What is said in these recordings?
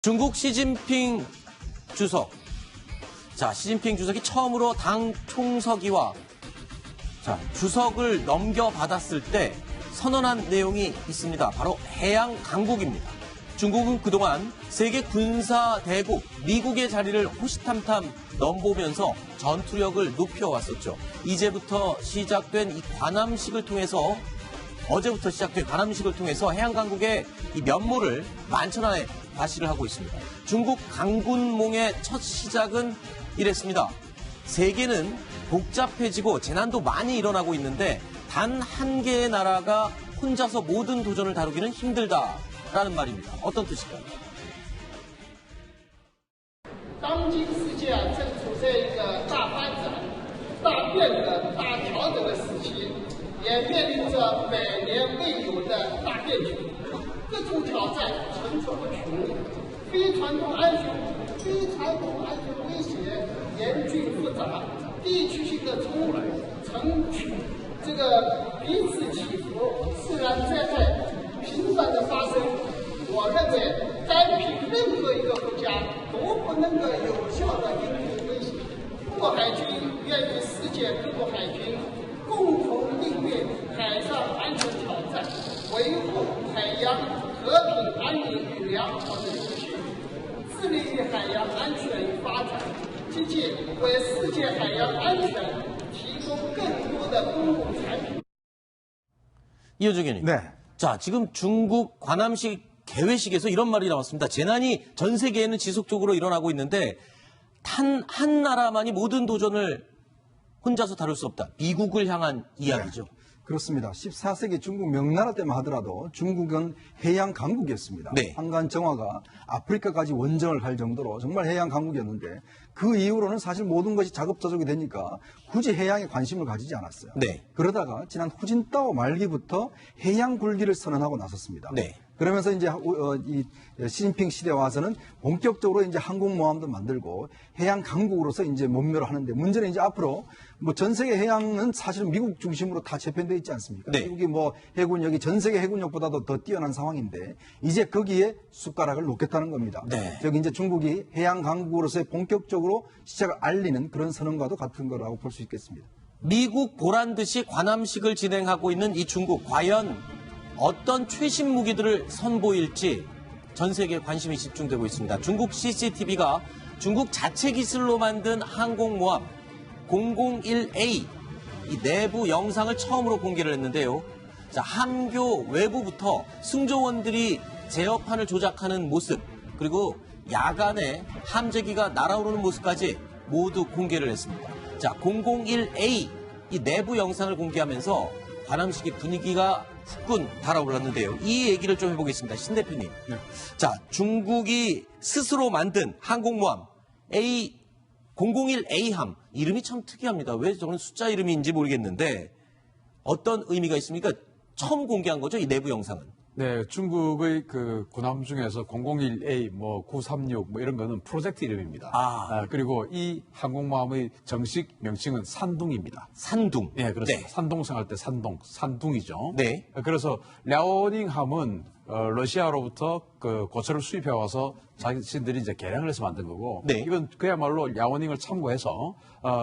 중국 시진핑 주석. 자, 시진핑 주석이 처음으로 당 총서기와 주석을 넘겨받았을 때 선언한 내용이 있습니다. 바로 해양 강국입니다. 중국은 그동안 세계 군사 대국 미국의 자리를 호시탐탐 넘보면서 전투력을 높여왔었죠. 이제부터 시작된 이 관함식을 통해서 어제부터 시작된 관함식을 통해서 해양 강국의 이 면모를 만천하에 과시를 하고 있습니다. 중국 강군몽의 첫 시작은 이랬습니다. 세계는 복잡해지고 재난도 많이 일어나고 있는데 단 한 개의 나라가 혼자서 모든 도전을 다루기는 힘들다라는 말입니다. 어떤 뜻일까요? 当今世界正处在一个大发展、大变革、大调整的时期，也面临着百年未有的大变局，各种挑战层出不穷，非传统安全威胁严峻复杂，地区性的冲突层出这个彼此起伏，自然灾害频繁的发生。我认为，单凭任何一个国家都不能够有效的应对威胁。中国海军愿与世界各国海军共同应对海上安全挑战，维护海洋和平、安宁与良好的秩序，致力于海洋安全与发展，积极为世界海洋安全提供更多的公共产品。 이호정 의원님. 네. 자, 지금 중국 관함식 개회식에서 이런 말이 나왔습니다. 재난이 전 세계에는 지속적으로 일어나고 있는데 단 한 나라만이 모든 도전을 혼자서 다룰 수 없다. 미국을 향한 이야기죠. 네, 그렇습니다. 14세기 중국 명나라 때만 하더라도 중국은 해양 강국이었습니다. 네. 한간 정화가 아프리카까지 원정을 할 정도로 정말 해양 강국이었는데 그 이후로는 사실 모든 것이 자급자족이 되니까 굳이 해양에 관심을 가지지 않았어요. 네. 그러다가 지난 후진타오 말기부터 해양 굴기를 선언하고 나섰습니다. 네. 그러면서 이제 이 시진핑 시대에 와서는 본격적으로 이제 항공모함도 만들고 해양 강국으로서 이제 몸매를 하는데 문제는 이제 앞으로 뭐 전 세계 해양은 사실 미국 중심으로 다 재편되어 있지 않습니까? 네. 미국이 뭐 해군력이 전 세계 해군력보다도 더 뛰어난 상황인데 이제 거기에 숟가락을 놓겠다는 겁니다. 네. 즉 이제 중국이 해양 강국으로서의 본격적으로 시작을 알리는 그런 선언과도 같은 거라고 볼 수 있겠습니다. 미국 보란 듯이 관함식을 진행하고 있는 이 중국. 과연 어떤 최신 무기들을 선보일지 전 세계에 관심이 집중되고 있습니다. 중국 CCTV가 중국 자체 기술로 만든 항공모함 001A 이 내부 영상을 처음으로 공개를 했는데요. 자, 함교 외부부터 승조원들이 제어판을 조작하는 모습, 그리고 야간에 함재기가 날아오르는 모습까지 모두 공개를 했습니다. 자, 001A 이 내부 영상을 공개하면서 관함식의 분위기가 후끈 달아올랐는데요. 이 얘기를 좀 해보겠습니다. 신 대표님. 네. 자, 중국이 스스로 만든 항공모함 001A함 이름이 참 특이합니다. 왜 저는 숫자 이름인지 모르겠는데 어떤 의미가 있습니까? 처음 공개한 거죠, 이 내부 영상은. 네, 중국의 그 군함 중에서 001A, 936 이런 거는 프로젝트 이름입니다. 그리고 이 항공모함의 정식 명칭은 산둥입니다. 산둥. 네, 그렇습니다. 네. 산동성 할 때 산둥이죠. 네. 그래서 랴오닝함은 러시아로부터 그 고철을 수입해 와서 자신들이 이제 개량을 해서 만든 거고, 네. 이건 그야말로 랴오닝을 참고해서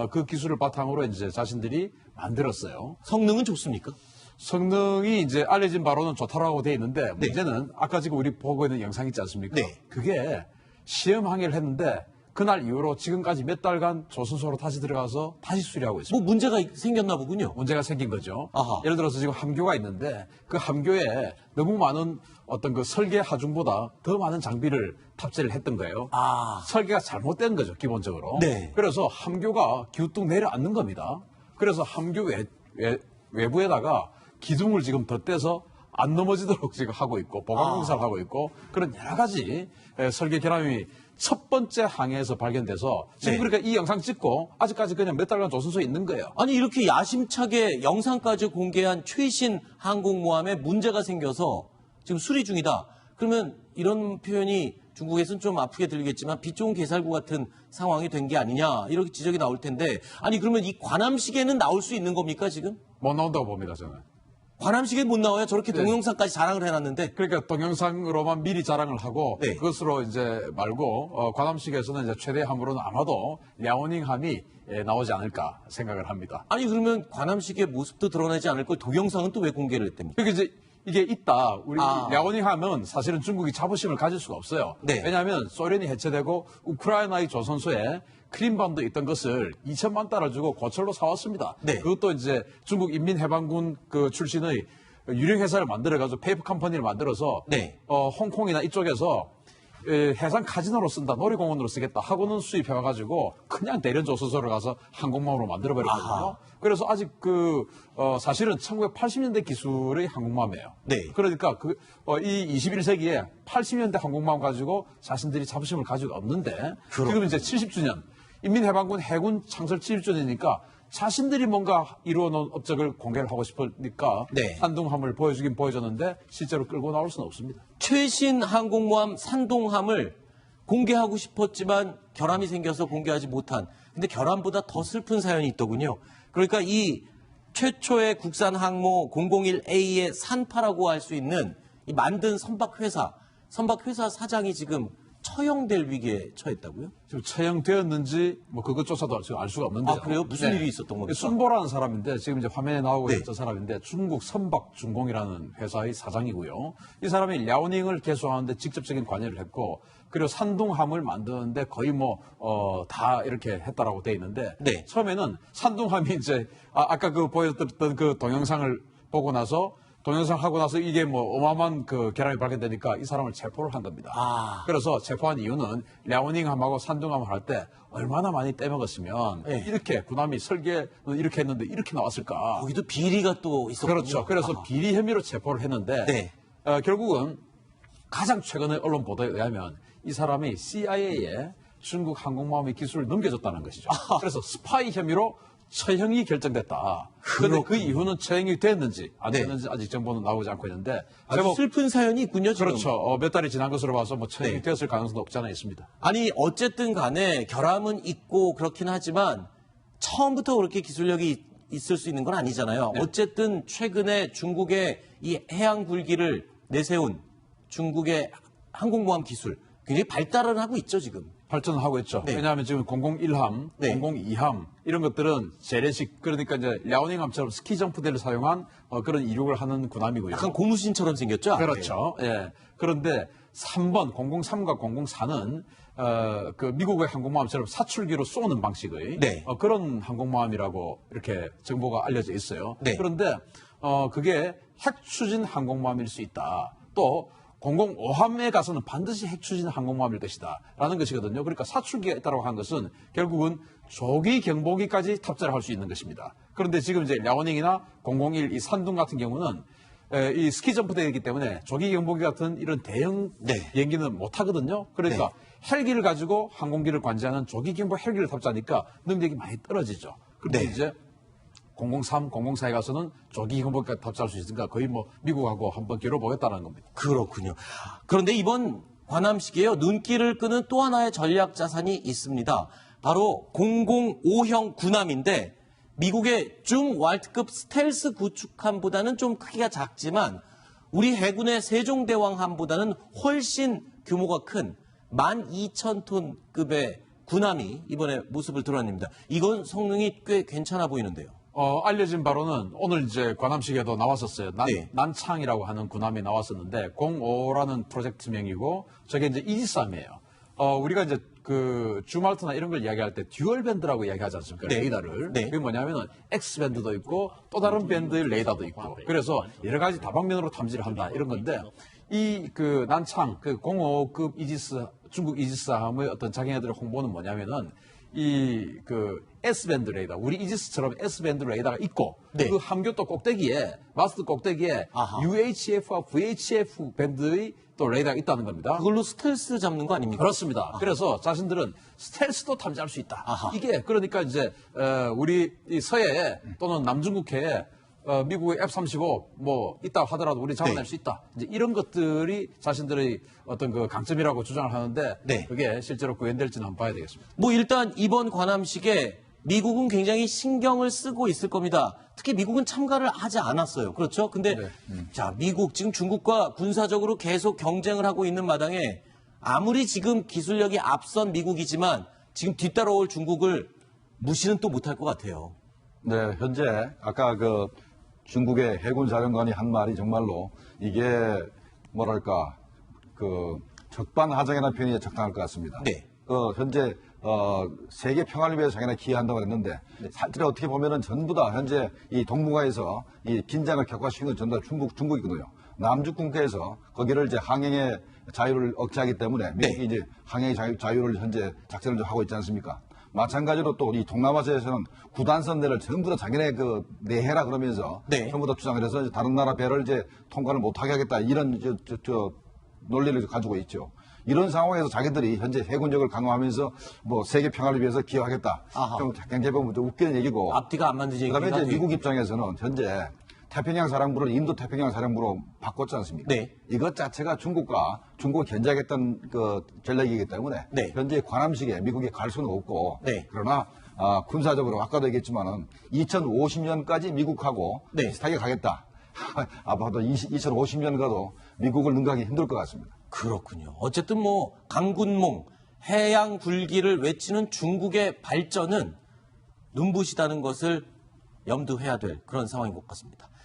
그 기술을 바탕으로 이제 자신들이 만들었어요. 성능은 좋습니까? 성능이 이제 알려진 바로는 좋다라고 돼 있는데 문제는 아까 지금 우리 보고 있는 영상 있지 않습니까? 네. 그게 시험 항해를 했는데 그날 이후로 지금까지 몇 달간 조선소로 다시 들어가서 다시 수리하고 있습니다. 뭐 문제가 생겼나 보군요. 문제가 생긴 거죠. 아하. 예를 들어서 지금 함교가 있는데 그 함교에 너무 많은 어떤 그 설계 하중보다 더 많은 장비를 탑재를 했던 거예요. 설계가 잘못된 거죠, 기본적으로. 네. 그래서 함교가 기우뚱 내려앉는 겁니다. 그래서 함교 외부에다가 기둥을 지금 덧대서 안 넘어지도록 지금 하고 있고 보강공사를 하고 있고 그런 여러 가지 설계 결함이 첫 번째 항해에서 발견돼서 지금 네. 그러니까 이 영상 찍고 아직까지 그냥 몇 달간 조선소에 있는 거예요. 아니 이렇게 야심차게 영상까지 공개한 최신 항공모함에 문제가 생겨서 지금 수리 중이다. 그러면 이런 표현이 중국에서는 좀 아프게 들리겠지만 빛 좋은 개살구 같은 상황이 된 게 아니냐 이렇게 지적이 나올 텐데 아니 그러면 이 관함식에는 나올 수 있는 겁니까 지금? 못 나온다고 봅니다, 저는. 관함식에 못 나와요. 저렇게 네. 동영상까지 자랑을 해놨는데. 그러니까 동영상으로만 미리 자랑을 하고 네. 그것으로 이제 말고 관함식에서는 이제 최대 함으로는 아마도 랴오닝함이 나오지 않을까 생각을 합니다. 아니 그러면 관함식의 모습도 드러나지 않을 걸 동영상은 또 왜 공개를 했답니까? 그게 이제 이게 있다. 우리 아. 랴오닝함은 사실은 중국이 자부심을 가질 수가 없어요. 네. 왜냐하면 소련이 해체되고 우크라이나의 조선소에 크림반도 있던 것을 2천만 달러 주고 고철로 사왔습니다. 네. 그것도 이제 중국 인민해방군 그 출신의 유령 회사를 만들어가지고 페이퍼 컴퍼니를 만들어서 네. 홍콩이나 이쪽에서 해상 카지노로 쓴다, 놀이공원으로 쓰겠다 하고는 수입해와가지고 그냥 대련 조선소를 가서 항공모함으로 만들어버렸거든요. 아하. 그래서 아직 사실은 1980년대 기술의 항공모함이에요. 네. 그러니까 이 21세기에 80년대 항공모함 가지고 자신들이 자부심을 가지고 없는데 지금 이제 70주년 인민해방군 해군 창설 70주년이니까 자신들이 뭔가 이루어놓은 업적을 공개를 하고 싶으니까 네. 산둥함을 보여주긴 보여줬는데 실제로 끌고 나올 수는 없습니다. 최신 항공모함 산동함을 공개하고 싶었지만 결함이 생겨서 공개하지 못한. 근데 결함보다 더 슬픈 사연이 있더군요. 그러니까 이 최초의 국산 항모 001A의 산파라고 할 수 있는 이 만든 선박회사 사장이 지금 처형될 위기에 처했다고요? 지금 처형되었는지 뭐 그것조차도 지금 알 수가 없는데. 아, 그래요? 무슨 일이 있었던 겁니까? 순보라는 사람인데 지금 이제 화면에 나오고 네. 있는 사람인데 중국 선박중공이라는 회사의 사장이고요. 이 사람이 랴오닝을 개소하는데 직접적인 관여를 했고 그리고 산둥함을 만드는데 거의 다 이렇게 했다라고 돼 있는데 네. 처음에는 산둥함이 이제 아까 보여줬던 그 동영상을 보고 나서 동영상 하고 나서 이게 어마어마한 그 결함이 발견되니까 이 사람을 체포를 한 겁니다. 아. 그래서 체포한 이유는 랴오닝함하고 산둥함을 할 때 얼마나 많이 떼먹었으면 네. 이렇게 군함이 설계는 이렇게 했는데 이렇게 나왔을까. 거기도 비리가 또 있었군요. 그렇죠. 그래서 아하. 비리 혐의로 체포를 했는데 네. 결국은 가장 최근의 언론 보도에 의하면 이 사람이 CIA에 중국 항공모함의 기술을 넘겨줬다는 것이죠. 그래서 스파이 혐의로 처형이 결정됐다. 그런데 그 이후는 처형이 됐는지 안 네. 됐는지 아직 정보는 나오지 않고 있는데 아주 제법 슬픈 사연이 있군요. 지금. 그렇죠. 몇 달이 지난 것으로 봐서 처형이 네. 되었을 가능성도 없지 않아 있습니다. 아니 어쨌든 간에 결함은 있고 그렇긴 하지만 처음부터 그렇게 기술력이 있을 수 있는 건 아니잖아요. 네. 어쨌든 최근에 중국의 이 해양 불기를 내세운 중국의 항공모함 기술 굉장히 발달을 하고 있죠 지금. 발전을 하고 있죠. 네. 왜냐하면 지금 001함, 네. 002함 이런 것들은 재래식 그러니까 이제 랴오닝함처럼 스키 점프대를 사용한 그런 이륙을 하는 군함이고요. 약간 고무신처럼 생겼죠? 그렇죠. 예. 그런데 3번 003과 004는 그 미국의 항공모함처럼 사출기로 쏘는 방식의 네. 그런 항공모함이라고 이렇게 정보가 알려져 있어요. 네. 그런데 그게 핵추진 항공모함일 수 있다. 또 005함에 가서는 반드시 핵추진 항공모함일 것이다. 라는 것이거든요. 그러니까 사출기가 있다고 한 것은 결국은 조기 경보기까지 탑재를 할 수 있는 것입니다. 그런데 지금 이제 랴오닝이나 001 이 산둥 같은 경우는 이 스키 점프대이기 때문에 조기 경보기 같은 이런 대형 네. 비행기는 못 하거든요. 그러니까 헬기를 가지고 항공기를 관제하는 조기 경보 헬기를 탑재하니까 능력이 많이 떨어지죠. 그런데 네. 이제 003, 004에 가서는 조기 경보기까지 탑재할 수 있으니까 거의 미국하고 한번 겨뤄보겠다는 겁니다. 그렇군요. 그런데 이번 관함식이에요. 눈길을 끄는 또 하나의 전략 자산이 있습니다. 바로 005형 군함인데 미국의 중 왈트급 스텔스 구축함보다는 좀 크기가 작지만 우리 해군의 세종대왕함보다는 훨씬 규모가 큰 12,000톤급의 군함이 이번에 모습을 드러냅니다. 이건 성능이 꽤 괜찮아 보이는데요. 알려진 바로는 오늘 이제 관함식에도 나왔었어요. 네. 난창이라고 하는 군함이 나왔었는데 05라는 프로젝트명이고 저게 이제 이지스함이에요. 우리가 이제 그 주말트나 이런 걸 이야기할 때 듀얼 밴드라고 이야기하지 않습니까? 네. 레이더를. 네. 그게 뭐냐면은 X 밴드도 있고 또 다른 밴드의 레이더도 있고. 그래서 여러 가지 다방면으로 탐지를 한다 이런 건데 이 그 난창 그 05급 중국 이지스함의 어떤 자기네들의 홍보는 뭐냐면은 이 그 S밴드 레이더, 우리 이지스처럼 S밴드 레이더가 있고 네. 그 함교도 꼭대기에 마스트 꼭대기에 아하. UHF와 VHF 밴드의 또 레이더가 있다는 겁니다. 그걸로 스텔스 잡는 거 아닙니까? 그렇습니다. 그래서 자신들은 스텔스도 탐지할 수 있다. 아하. 이게 그러니까 이제 우리 이 서해에 또는 남중국해에 미국의 F-35 있다 하더라도 우리 잡아낼 네. 수 있다. 이제 이런 것들이 자신들의 어떤 그 강점이라고 주장을 하는데 네. 그게 실제로 구현될지는 한번 봐야 되겠습니다. 일단 이번 관함식에 미국은 굉장히 신경을 쓰고 있을 겁니다. 특히 미국은 참가를 하지 않았어요. 그렇죠? 근데 자, 미국 지금 중국과 군사적으로 계속 경쟁을 하고 있는 마당에 아무리 지금 기술력이 앞선 미국이지만 지금 뒤따라올 중국을 무시는 또 못할 것 같아요. 네, 현재 아까 그 중국의 해군 사령관이 한 말이 정말로 이게 뭐랄까 그 적반하장이라는 표현이 적당할 것 같습니다. 네. 현재 세계 평화를 위해서 자기가 기여한다고 했는데 사실 어떻게 보면은 전부 다 현재 이 동북아에서 이 긴장을 격화시키는 건 전부 다 중국이거든요. 남중 국해에서 거기를 이제 항행의 자유를 억제하기 때문에 미국이 이제 항행의 자유를 현재 작전을 좀 하고 있지 않습니까? 마찬가지로 또 이 동남아시아에서는 구단선 내를 전부 다 자기네 그 내해라 그러면서 네. 전부 다 주장을 해서 이제 다른 나라 배를 이제 통과를 못하게 하겠다 이런 논리를 가지고 있죠. 이런 상황에서 자기들이 현재 해군력을 강화하면서 뭐 세계 평화를 위해서 기여하겠다. 아하. 좀 굉장히 보면 좀 웃기는 얘기고. 앞뒤가 안 맞는 얘기가 그다음에 이제 미국 입장에서는 현재 태평양 사령부를 인도 태평양 사령부로 바꿨지 않습니까? 네. 이것 자체가 중국을 견제하겠다는 그 전략이기 때문에 네. 현재 관함식에 미국이 갈 수는 없고 네. 그러나 군사적으로 아까도 얘기했지만은 2050년까지 미국하고 네. 비슷하게 가겠다. 아마도 2050년 가도 미국을 능가하기 힘들 것 같습니다. 그렇군요. 어쨌든 뭐 강군몽, 해양 굴기를 외치는 중국의 발전은 눈부시다는 것을 염두해야 될 그런 상황인 것 같습니다.